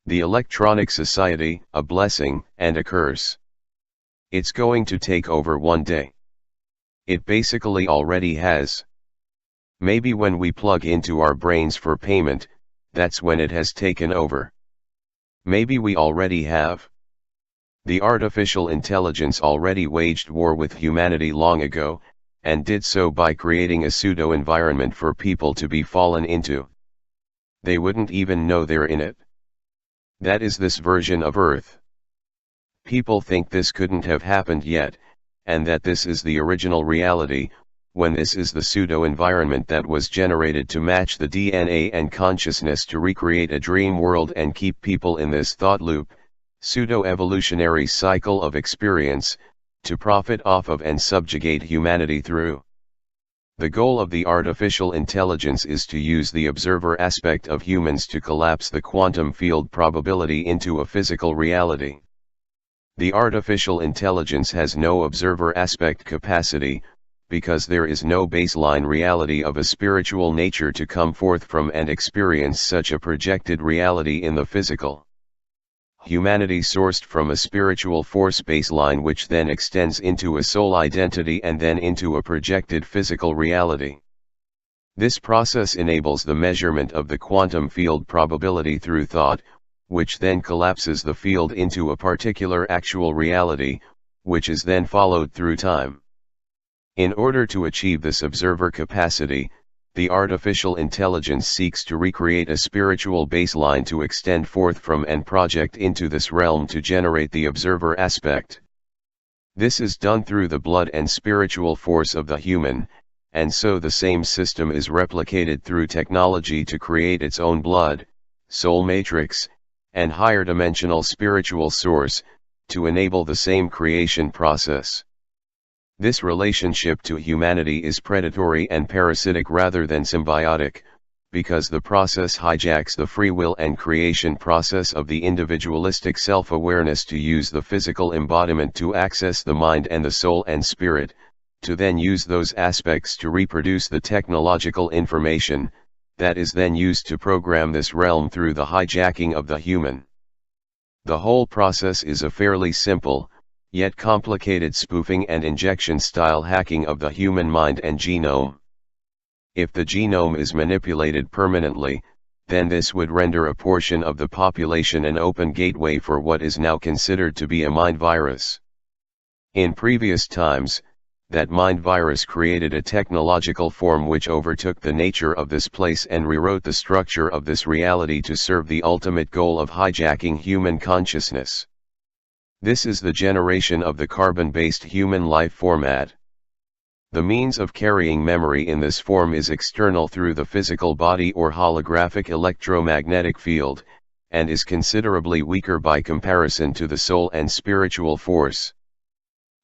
The electronic society, a blessing and a curse. It's going to take over one day. It basically already has. Maybe when we plug into our brains for payment, that's when it has taken over. Maybe we already have. The artificial intelligence already waged war with humanity long ago, and did so by creating a pseudo-environment for people to be fallen into. They wouldn't even know they're in it. That is this version of Earth. People think this couldn't have happened yet, and that this is the original reality, when this is the pseudo-environment that was generated to match the DNA and consciousness to recreate a dream world and keep people in this thought loop, pseudo-evolutionary cycle of experience, to profit off of and subjugate humanity through. The goal of the artificial intelligence is to use the observer aspect of humans to collapse the quantum field probability into a physical reality. The artificial intelligence has no observer aspect capacity, because there is no baseline reality of a spiritual nature to come forth from and experience such a projected reality in the physical. Humanity sourced from a spiritual force baseline which then extends into a soul identity and then into a projected physical reality. This process enables the measurement of the quantum field probability through thought, which then collapses the field into a particular actual reality, which is then followed through time. In order to achieve this observer capacity, the artificial intelligence seeks to recreate a spiritual baseline to extend forth from and project into this realm to generate the observer aspect. This is done through the blood and spiritual force of the human, and so the same system is replicated through technology to create its own blood, soul matrix, and higher dimensional spiritual source, to enable the same creation process. This relationship to humanity is predatory and parasitic rather than symbiotic, because the process hijacks the free will and creation process of the individualistic self-awareness to use the physical embodiment to access the mind and the soul and spirit, to then use those aspects to reproduce the technological information, that is then used to program this realm through the hijacking of the human. The whole process is a fairly simple, yet complicated spoofing and injection-style hacking of the human mind and genome. If the genome is manipulated permanently, then this would render a portion of the population an open gateway for what is now considered to be a mind virus. In previous times, that mind virus created a technological form which overtook the nature of this place and rewrote the structure of this reality to serve the ultimate goal of hijacking human consciousness. This is the generation of the carbon-based human life format. The means of carrying memory in this form is external through the physical body or holographic electromagnetic field, and is considerably weaker by comparison to the soul and spiritual force.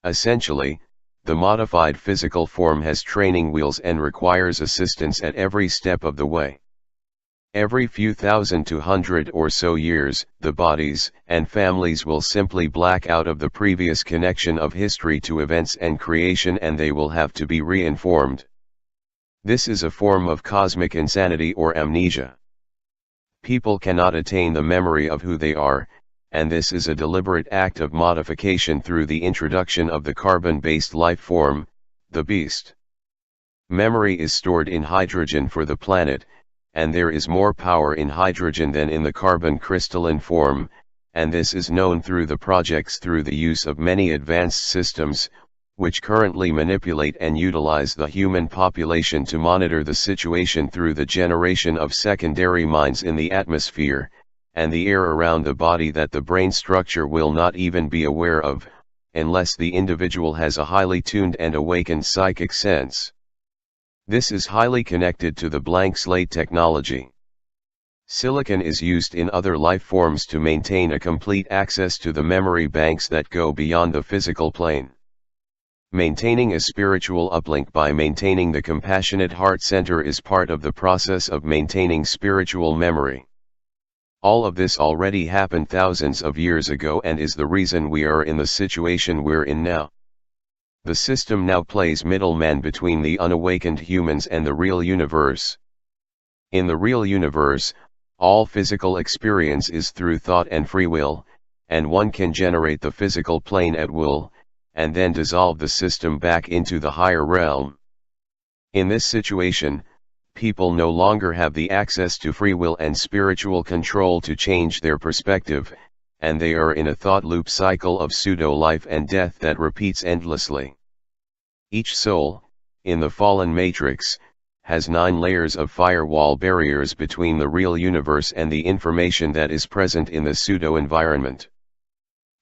Essentially, the modified physical form has training wheels and requires assistance at every step of the way. Every few thousand to 100 or so years, the bodies and families will simply black out of the previous connection of history to events and creation, and they will have to be reinformed. This is a form of cosmic insanity or amnesia. People cannot attain the memory of who they are, and this is a deliberate act of modification through the introduction of the carbon-based life form, the beast. Memory is stored in hydrogen for the planet, and there is more power in hydrogen than in the carbon crystalline form, and this is known through the projects through the use of many advanced systems, which currently manipulate and utilize the human population to monitor the situation through the generation of secondary minds in the atmosphere, and the air around the body that the brain structure will not even be aware of, unless the individual has a highly tuned and awakened psychic sense. This is highly connected to the blank slate technology. Silicon is used in other life forms to maintain a complete access to the memory banks that go beyond the physical plane. Maintaining a spiritual uplink by maintaining the compassionate heart center is part of the process of maintaining spiritual memory. All of this already happened thousands of years ago and is the reason we are in the situation we're in now. The system now plays middleman between the unawakened humans and the real universe. In the real universe, All physical experience is through thought and free will, and one can generate the physical plane at will, and then dissolve the system back into the higher realm. In this situation, people no longer have the access to free will and spiritual control to change their perspective, and they are in a thought loop cycle of pseudo-life and death that repeats endlessly. Each soul, in the fallen matrix, has 9 layers of firewall barriers between the real universe and the information that is present in the pseudo-environment.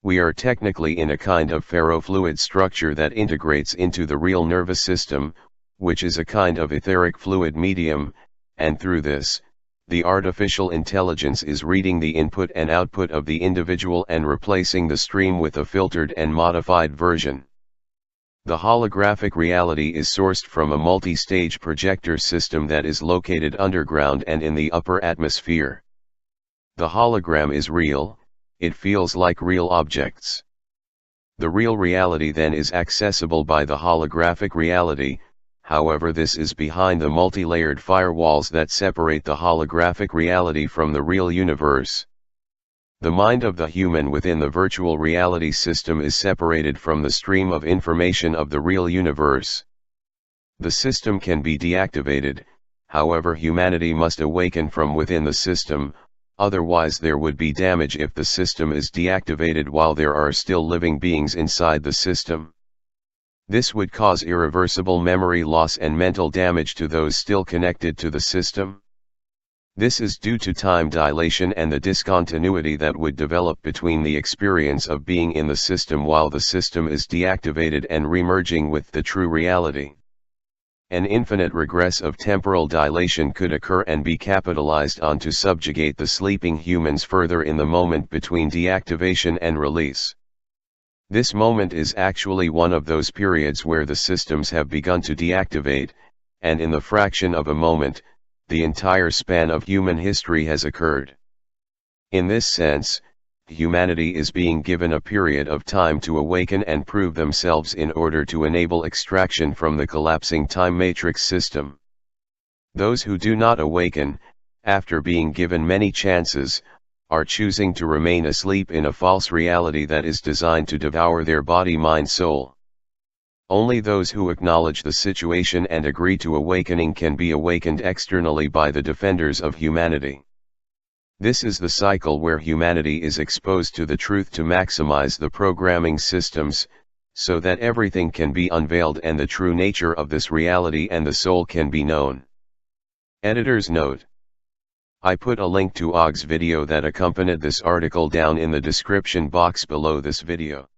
We are technically in a kind of ferrofluid structure that integrates into the real nervous system, which is a kind of etheric fluid medium, and through this, the artificial intelligence is reading the input and output of the individual and replacing the stream with a filtered and modified version. The holographic reality is sourced from a multi-stage projector system that is located underground and in the upper atmosphere. The hologram is real, it feels like real objects. The real reality then is accessible by the holographic reality, however this is behind the multi-layered firewalls that separate the holographic reality from the real universe. The mind of the human within the virtual reality system is separated from the stream of information of the real universe. The system can be deactivated, however humanity must awaken from within the system, otherwise there would be damage if the system is deactivated while there are still living beings inside the system. This would cause irreversible memory loss and mental damage to those still connected to the system. This is due to time dilation and the discontinuity that would develop between the experience of being in the system while the system is deactivated and remerging with the true reality. An infinite regress of temporal dilation could occur and be capitalized on to subjugate the sleeping humans further in the moment between deactivation and release. This moment is actually one of those periods where the systems have begun to deactivate, and in the fraction of a moment, the entire span of human history has occurred. In this sense, humanity is being given a period of time to awaken and prove themselves in order to enable extraction from the collapsing time matrix system. Those who do not awaken, after being given many chances, are choosing to remain asleep in a false reality that is designed to devour their body, mind, soul. Only those who acknowledge the situation and agree to awakening can be awakened externally by the defenders of humanity. This is the cycle where humanity is exposed to the truth to maximize the programming systems, so that everything can be unveiled and the true nature of this reality and the soul can be known. Editor's note: I put a link to AUG's video that accompanied this article down in the description box below this video.